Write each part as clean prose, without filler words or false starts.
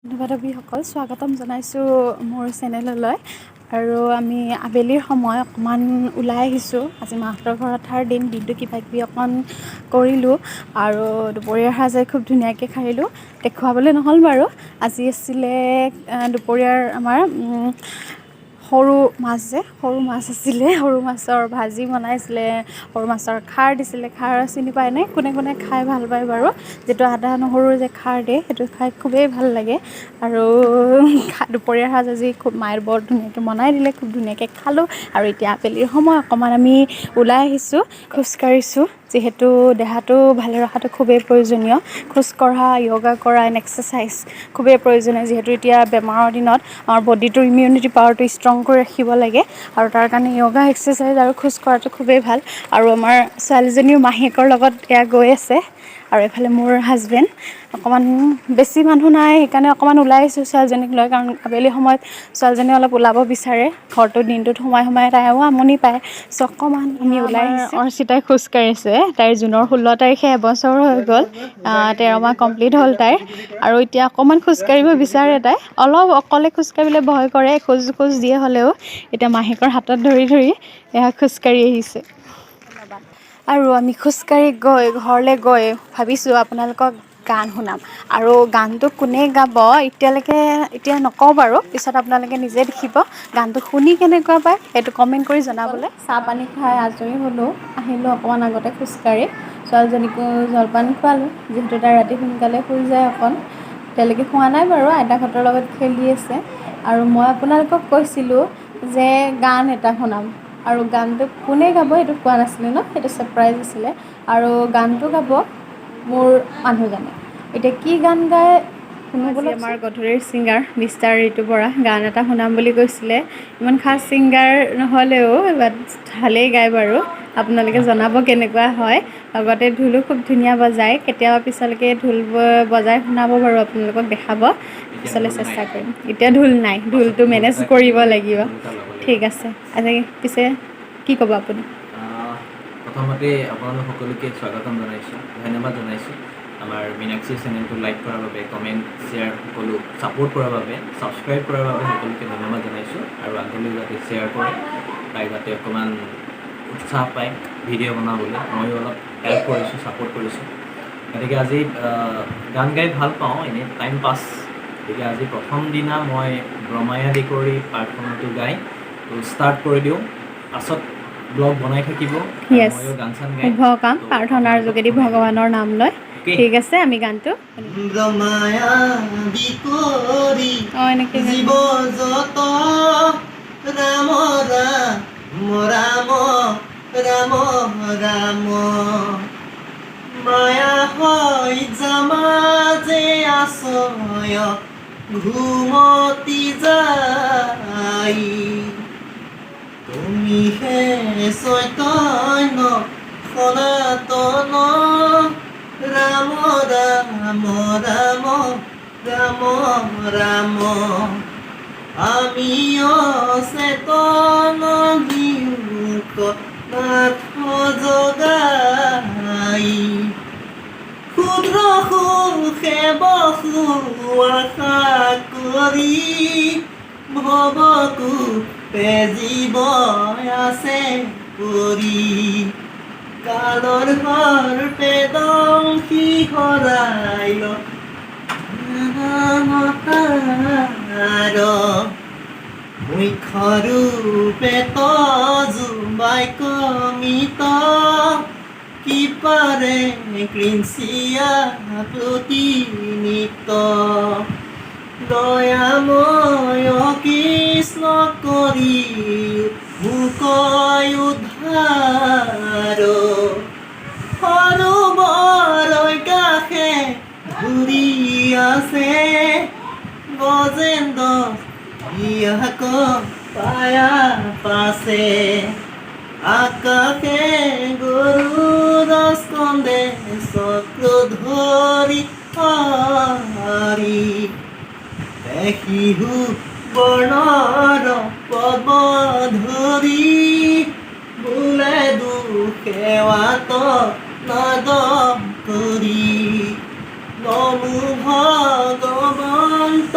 বন্ধু-বান্ধৱীসকল স্বাগতম জনাইছোঁ মোৰ চেনেললৈ। আৰু আমি আবেলিৰ সময় অকণমান ওলাই আহিছোঁ। আজি মাহঁতৰ ঘৰত অহাৰ দিনটো কিবাকিবি অকণ কৰিলোঁ আৰু দুপৰীয়াৰ সাজ খুব ধুনীয়াকৈ খাইলোঁ। দেখুৱাবলৈ নহ'ল বাৰু। আজি আছিলে দুপৰীয়াৰ আমাৰ সৰু মাছ আছিলে। সৰু মাছৰ ভাজি বনাইছিলে, সৰু মাছৰ খাৰ দিছিলে। খাৰ চিনি পায়নে? কোনে কোনে খাই ভাল পায় বাৰু? যিটো আদা নহৰুৰ যে খাৰ দিয়ে সেইটো খাই খুবেই ভাল লাগে। আৰু দুপৰীয়াৰ সাজ আজি খুব মায়ে বৰ ধুনীয়াকৈ বনাই দিলে, খুব ধুনীয়াকৈ খালোঁ। আৰু এতিয়া আবেলিৰ সময় অকণমান আমি ওলাই আহিছোঁ, খোজকাঢ়িছোঁ। যিহেতু দেহাটো ভালে ৰখাটো খুবেই প্ৰয়োজনীয়। খোজকঢ়া, য়োগা কৰা, এক্সাৰচাইজ খুবেই প্ৰয়োজনীয়। যিহেতু এতিয়া বেমাৰৰ দিনত আমাৰ বডিটোৰ ইমিউনিটি পাৱাৰটো ষ্ট্ৰং কৰি ৰাখিব লাগে। আৰু তাৰ কাৰণে য়োগা, এক্সাৰচাইজ আৰু খোজ কঢ়াটো খুবেই ভাল। আৰু আমাৰ ছোৱালীজনীও মাহীয়েকৰ লগত এয়া গৈ আছে। আৰু এইফালে মোৰ হাজবেণ্ড। অকণমান বেছি মানুহ নাই, সেইকাৰণে অকণমান ওলাই আহিছোঁ ছোৱালীজনীক লৈ। কাৰণ আবেলি সময়ত ছোৱালীজনী অলপ ওলাব বিচাৰে। ঘৰটোৰ দিনটোত সোমাই তাইও আমনি পায়। চ' অকণমান আমি ওলাই আহিছোঁ। অৰ্চিতাই খোজকাঢ়িছে। তাইৰ জুনৰ 16 তাৰিখে এবছৰ হৈ গ'ল। 13 মাহ কমপ্লিট হ'ল তাইৰ। আৰু এতিয়া অকণমান খোজকাঢ়িব বিচাৰে তাই। অলপ অকলে খোজকাঢ়িবলৈ ভয় কৰে, খোজ দিয়ে হ'লেও। এতিয়া মাহীয়েকৰ হাতত ধৰি এয়া খোজকাঢ়ি আহিছে। আৰু আমি খোজকাঢ়ি গৈ ঘৰলৈ গৈ ভাবিছোঁ আপোনালোকক গান শুনাম। আৰু গানটো কোনে গাব এতিয়া নকওঁ বাৰু, পিছত আপোনালোকে নিজে দেখিব। গানটো শুনি কেনেকুৱা পায় সেইটো কমেণ্ট কৰি জনাবলৈ। চাহ পানী খাই আজৰি হ'লোঁ, আহিলোঁ অকণমান আগতে খোজকাঢ়ি। ছোৱালীজনীকো জলপান খোৱালোঁ, যিহেতু তাই ৰাতি সোনকালে শুই যায় অকণ। এতিয়ালৈকে খোৱা নাই বাৰু, আইতাহঁতৰ লগত খেলি আছে। আৰু মই আপোনালোকক কৈছিলোঁ যে গান এটা শুনাম। আৰু গানটো কোনে গাব সেইটো কোৱা নাছিলোঁ ন, সেইটো ছাৰপ্ৰাইজ আছিলে। আৰু গানটো গাব মোৰ মানুহজনে। এতিয়া কি গান গায় শুনিবলৈ আমাৰ গধূলিৰ ছিংগাৰ মিষ্টাৰ ঋতু বৰা গান এটা শুনাম বুলি কৈছিলে। ইমান খাছ ছিংগাৰ নহ'লেও বাট ভালেই গায় বাৰু। আপোনালোকে জনাব কেনেকুৱা হয়। লগতে ঢোলো খুব ধুনীয়া বজায়। কেতিয়াবা পিছলৈকে ঢোল বজাই শুনাব বাৰু, আপোনালোকক দেখাব। পিছলৈ চেষ্টা কৰিম। এতিয়া ঢোল নাই, ঢোলটো মেনেজ কৰিব লাগিব। ঠিক আছে। আজি পিছে কি ক'ব আপুনি? প্ৰথমতে আপোনালোক সকলোকে স্বাগতম জনাইছোঁ, ধন্যবাদ জনাইছোঁ। আমাৰ মীনাক্ষী চেনেলটো লাইক কৰাৰ বাবে, কমেণ্ট, শ্বেয়াৰ সকলো ছাপোৰ্ট কৰাৰ বাবে, ছাবস্ক্ৰাইব কৰাৰ বাবে সকলোকে ধন্যবাদ জনাইছোঁ। আৰু আগলৈ যাতে শ্বেয়াৰ কৰে, তাই যাতে অকণমান উৎসাহ পায় ভিডিঅ' বনাবলৈ। ময়ো অলপ হেল্প কৰিছোঁ, ছাপোৰ্ট কৰিছোঁ। গতিকে আজি গান গাই ভাল পাওঁ, এনেই টাইম পাছ। গতিকে আজি প্ৰথম দিনা মই ব্ৰহ্মায়াদি কৰি প্ৰাৰ্থনাটো গাই ষ্টাৰ্ট কৰি দিওঁ। পাছত ব্লগ বনাই থাকিব। ময়ো গান চান গাই শুভ কাম প্ৰাৰ্থনাৰ যোগেদি ভগৱানৰ নাম লয়। ঠিক আছে, আমি গানটো ব্ৰহ্মায়াদি কৰি জীৱ যত ৰাম ৰাম ৰাম ৰাম মায়া হয় জামাজে আছয় ঘুমতি যাই তুমি হে চৈতন্য সনাতন ৰাম ৰাম ৰাম ৰাম ৰাম আমি অচেতন নিয়ুক্ত নাথ জগাই ক্ষুদ্ৰ সুখে বসু আশা কৰি ভৱকু জীৱ আছে কৰি কালৰ সৰ্পে দংশী হৰাই মুখ্যৰূপে তজুবাই কমিত কি পাৰে কৃঞ্চিয়া প্ৰতিনিত দয়াময় কৃষ্ণ কৰি মুকয় উদ্ধাৰ সৰোবৰ কাষে ঘূৰি আছে গজেন্দ্ৰ ইয়াক পায়া পাছে আকাশে গৰুড় স্কন্দে চক্ৰ ধৰি হৰি দেখিহু বৰ্ণৰ পদ ধৰি বোলে দুখেৱাত নাদ কৰি নমো ভগৱন্ত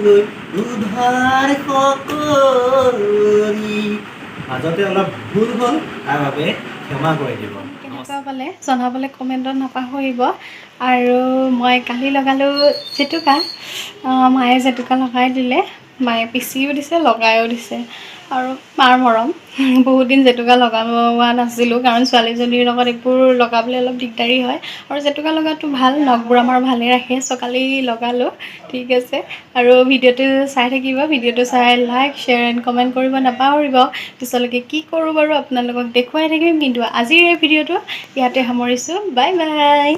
উদ্ধাৰ সকলি মাজতে অলপ ভুল হ'ল তাৰ বাবে ক্ষমা কৰি দিব কেনেকুৱা পালে জনাবলৈ কমেণ্টত নাপাহৰিব আৰু মই কালি লগালোঁ জেতুকা মায়ে জেতুকা লগাই দিলে মায়ে পিচিও দিছে লগাইও দিছে আৰু মাৰ মৰম বহুত দিন জেতুকা লগাব নাছিলোঁ কাৰণ ছোৱালীজনীৰ লগত এইবোৰ লগাবলৈ অলপ দিগদাৰী হয় আৰু জেতুকা লগাটো ভাল নখবোৰ আমাৰ ভালে ৰাখে চ' কালি লগালোঁ ঠিক আছে আৰু ভিডিঅ'টো চাই থাকিব ভিডিঅ'টো চাই লাইক শ্বেয়াৰ এণ্ড কমেণ্ট কৰিব নাপাহৰিব পিছলৈকে কি কৰোঁ বাৰু আপোনালোকক দেখুৱাই থাকিম কিন্তু আজিৰ এই ভিডিঅ'টো ইয়াতে সামৰিছোঁ বাই বাই